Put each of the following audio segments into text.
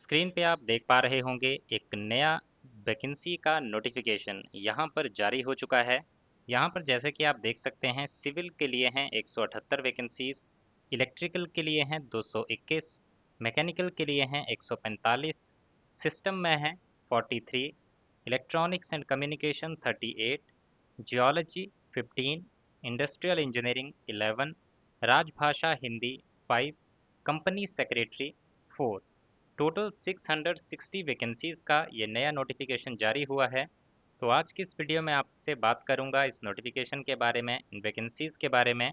Screen पे आप देख पा रहे होंगे एक नया वैकेंसी का नोटिफिकेशन यहाँ पर जारी हो चुका है। यहाँ पर जैसे कि आप देख सकते हैं सिविल के लिए हैं 178 वैकेंसीज, इलेक्ट्रिकल के लिए हैं 221, मैकेनिकल के लिए हैं 145, सिस्टम में है 43, electronics and communication 38, geology 15, industrial engineering 11, राजभाषा Hindi 5, company secretary 4। Total 660 vacancies का ये नया नोटिफिकेशन जारी हुआ है। तो आज की इस वीडियो में आपसे बात करूंगा इस नोटिफिकेशन के बारे में, इन वैकेंसीज के बारे में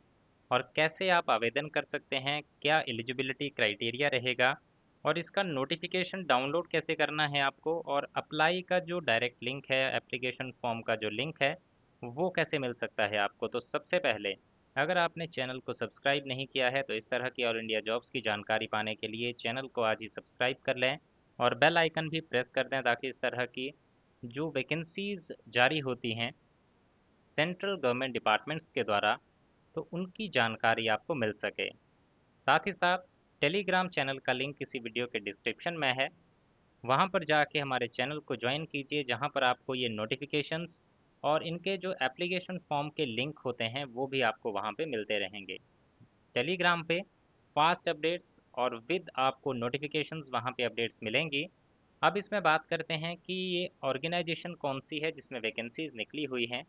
और कैसे आप आवेदन कर सकते हैं, क्या एलिजिबिलिटी क्राइटेरिया रहेगा और इसका नोटिफिकेशन डाउनलोड कैसे करना है आपको, और अप्लाई का जो डायरेक्ट लिंक है, एप्लीकेशन फॉर्म का जो लिंक है वो कैसे मिल सकता है आपको। तो सबसे पहले अगर आपने चैनल को सब्सक्राइब नहीं किया है तो इस तरह की ऑल इंडिया जॉब्स की जानकारी पाने के लिए चैनल को आज ही सब्सक्राइब कर लें और बेल आइकन भी प्रेस कर दें ताकि इस तरह की जो वैकेंसीज जारी होती हैं सेंट्रल गवर्नमेंट डिपार्टमेंट्स के द्वारा तो उनकी जानकारी आपको मिल सके। साथ ही साथ टेलीग्राम चैनल का लिंक इसी वीडियो के डिस्क्रिप्शन में है, वहाँ पर जाके हमारे चैनल को ज्वाइन कीजिए जहाँ पर आपको ये नोटिफिकेशंस और इनके जो एप्लीकेशन फॉर्म के लिंक होते हैं वो भी आपको वहाँ पे मिलते रहेंगे। टेलीग्राम पे फास्ट अपडेट्स और विद आपको नोटिफिकेशंस वहाँ पे अपडेट्स मिलेंगी। अब इसमें बात करते हैं कि ये ऑर्गेनाइजेशन कौन सी है जिसमें वैकेंसीज निकली हुई हैं।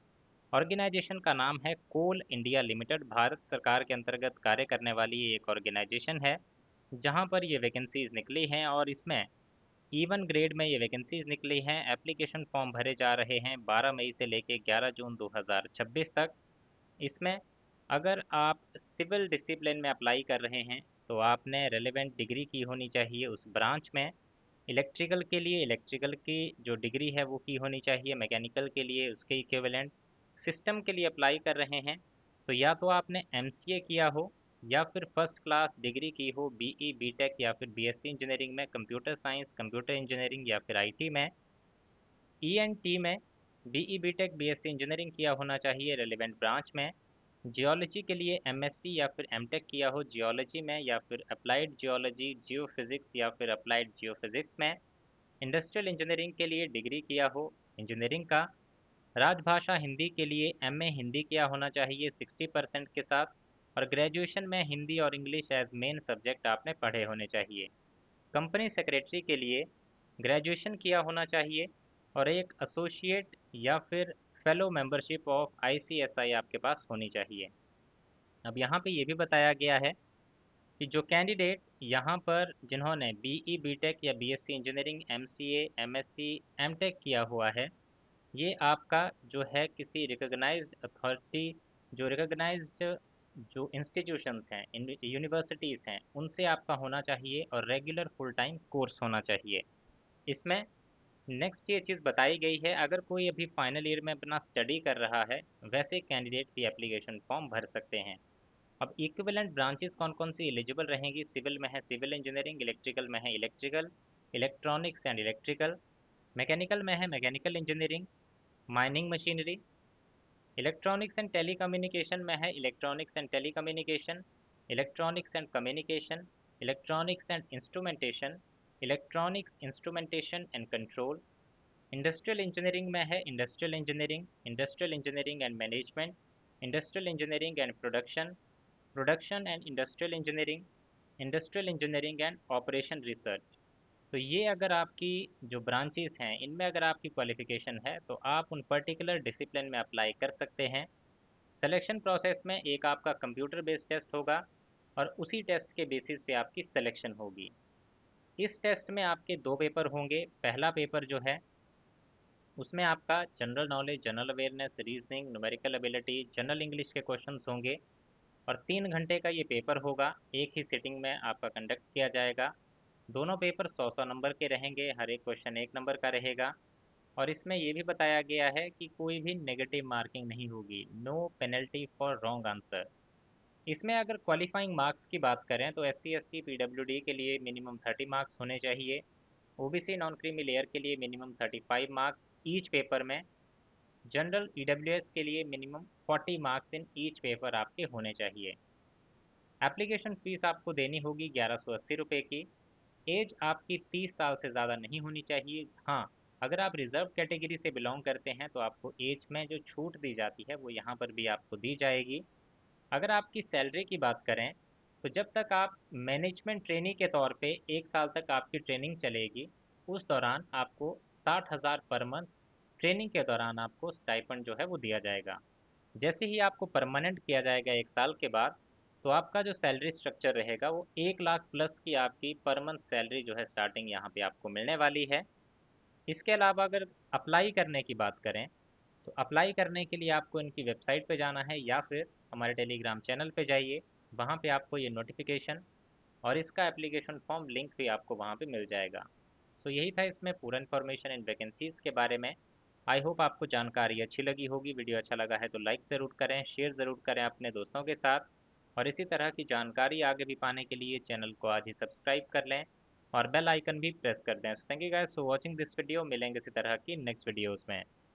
ऑर्गेनाइजेशन का नाम है कोल इंडिया लिमिटेड, भारत सरकार के अंतर्गत कार्य करने वाली ये एक ऑर्गेनाइजेशन है जहाँ पर ये वैकेंसीज निकली हैं और इसमें इवन ग्रेड में ये वैकेंसीज निकली हैं। एप्लीकेशन फॉर्म भरे जा रहे हैं 12 मई से लेकर 11 जून 2026 तक। इसमें अगर आप सिविल डिसिप्लिन में अप्लाई कर रहे हैं तो आपने रेलेवेंट डिग्री की होनी चाहिए उस ब्रांच में। इलेक्ट्रिकल के लिए इलेक्ट्रिकल की जो डिग्री है वो की होनी चाहिए, मैकेनिकल के लिए उसके इक्विवेलेंट। सिस्टम के लिए अप्लाई कर रहे हैं तो या तो आपने एमसीए किया हो या फिर फर्स्ट क्लास डिग्री की हो, बीई बीटेक या फिर बीएससी इंजीनियरिंग में, कंप्यूटर साइंस, कंप्यूटर इंजीनियरिंग या फिर आईटी में। ईएनटी में बीई बीटेक बीएससी इंजीनियरिंग किया होना चाहिए रेलिवेंट ब्रांच में। जियोलॉजी के लिए एमएससी या फिर एमटेक किया हो जियोलॉजी में या फिर अप्लाइड जियोलॉजी, जियो फिजिक्स या फिर अप्लाइड जियो फिजिक्स में। इंडस्ट्रियल इंजीनियरिंग के लिए डिग्री किया हो इंजीनियरिंग का। राजभाषा हिंदी के लिए एमए हिंदी किया होना चाहिए 60% के साथ और ग्रेजुएशन में हिंदी और इंग्लिश एज मेन सब्जेक्ट आपने पढ़े होने चाहिए। कंपनी सेक्रेटरी के लिए ग्रेजुएशन किया होना चाहिए और एक एसोसिएट या फिर फेलो मेंबरशिप ऑफ आईसीएसआई आपके पास होनी चाहिए। अब यहाँ पे ये भी बताया गया है कि जो कैंडिडेट यहाँ पर जिन्होंने बीई बीटेक या BSc engineering, MCA, MSc, MTech किया हुआ है, ये आपका जो है किसी रिकॉग्नाइज्ड अथॉरिटी, जो रिकॉग्नाइज्ड जो इंस्टीट्यूशंस हैं, यूनिवर्सिटीज़ हैं, उनसे आपका होना चाहिए और रेगुलर फुल टाइम कोर्स होना चाहिए। इसमें नेक्स्ट ये चीज़ बताई गई है, अगर कोई अभी फाइनल ईयर में अपना स्टडी कर रहा है वैसे कैंडिडेट भी एप्लीकेशन फॉर्म भर सकते हैं। अब इक्विवेलेंट ब्रांचेस कौन कौन सी एलिजिबल रहेंगी, सिविल में है सिविल इंजीनियरिंग, इलेक्ट्रिकल में है electrical, electronics and electrical, mechanical में है mechanical engineering, mining machinery, electronics and telecommunication में है electronics and telecommunication, electronics and communication, electronics and instrumentation, electronics instrumentation and control. Industrial engineering में है industrial engineering, industrial engineering and management, industrial engineering and production, production and industrial engineering, industrial engineering and operation research. तो ये अगर आपकी जो branches हैं इनमें अगर आपकी क्वालिफिकेशन है तो आप उन पर्टिकुलर डिसिप्लिन में अप्लाई कर सकते हैं। सिलेक्शन प्रोसेस में एक आपका कंप्यूटर बेस्ड टेस्ट होगा और उसी टेस्ट के बेसिस पे आपकी सिलेक्शन होगी। इस टेस्ट में आपके दो पेपर होंगे। पहला पेपर जो है उसमें आपका general knowledge, general awareness, reasoning, numerical ability, general English के क्वेश्चंस होंगे और 3 घंटे का ये पेपर होगा, एक ही सिटिंग में आपका कंडक्ट किया जाएगा। दोनों पेपर 100-100 नंबर के रहेंगे, हर एक क्वेश्चन 1 नंबर का रहेगा और इसमें ये भी बताया गया है कि कोई भी नेगेटिव मार्किंग नहीं होगी, no penalty for wrong answer. इसमें अगर क्वालिफाइंग मार्क्स की बात करें तो एससी एसटी पीडब्ल्यूडी के लिए मिनिमम 30 मार्क्स होने चाहिए, ओबीसी नॉन क्रीमी लेयर के लिए मिनिमम 35 मार्क्स ईच पेपर में, जनरल ईडब्ल्यूएस के लिए minimum 40 marks in each paper आपके होने चाहिए। एप्लीकेशन फ़ीस आपको देनी होगी 1180 रुपये की। एज आपकी 30 साल से ज़्यादा नहीं होनी चाहिए। हाँ, अगर आप रिजर्व कैटेगरी से बिलोंग करते हैं तो आपको एज में जो छूट दी जाती है वो यहाँ पर भी आपको दी जाएगी। अगर आपकी सैलरी की बात करें तो जब तक आप मैनेजमेंट ट्रेनी के तौर पे 1 साल तक आपकी ट्रेनिंग चलेगी, उस दौरान आपको 60,000 पर मंथ ट्रेनिंग के दौरान आपको स्टाइपेंड जो है वो दिया जाएगा। जैसे ही आपको परमानेंट किया जाएगा 1 साल के बाद, तो आपका जो सैलरी स्ट्रक्चर रहेगा वो 1 लाख प्लस की आपकी पर मंथ सैलरी जो है स्टार्टिंग यहाँ पे आपको मिलने वाली है। इसके अलावा अगर अप्लाई करने की बात करें तो अप्लाई करने के लिए आपको इनकी वेबसाइट पे जाना है या फिर हमारे टेलीग्राम चैनल पे जाइए। वहाँ पे आपको ये नोटिफिकेशन और इसका एप्लीकेशन फॉर्म लिंक भी आपको वहाँ पे मिल जाएगा। सो यही था इसमें पूरा इन्फॉर्मेशन इन वैकेंसीज़ के बारे में। आई होप आपको जानकारी अच्छी लगी होगी। वीडियो अच्छा लगा है तो लाइक ज़रूर करें, शेयर ज़रूर करें अपने दोस्तों के साथ, और इसी तरह की जानकारी आगे भी पाने के लिए चैनल को आज ही सब्सक्राइब कर लें और बेल आइकन भी प्रेस कर दें। So thank you guys for watching this video. मिलेंगे इसी तरह की नेक्स्ट वीडियोज़ में।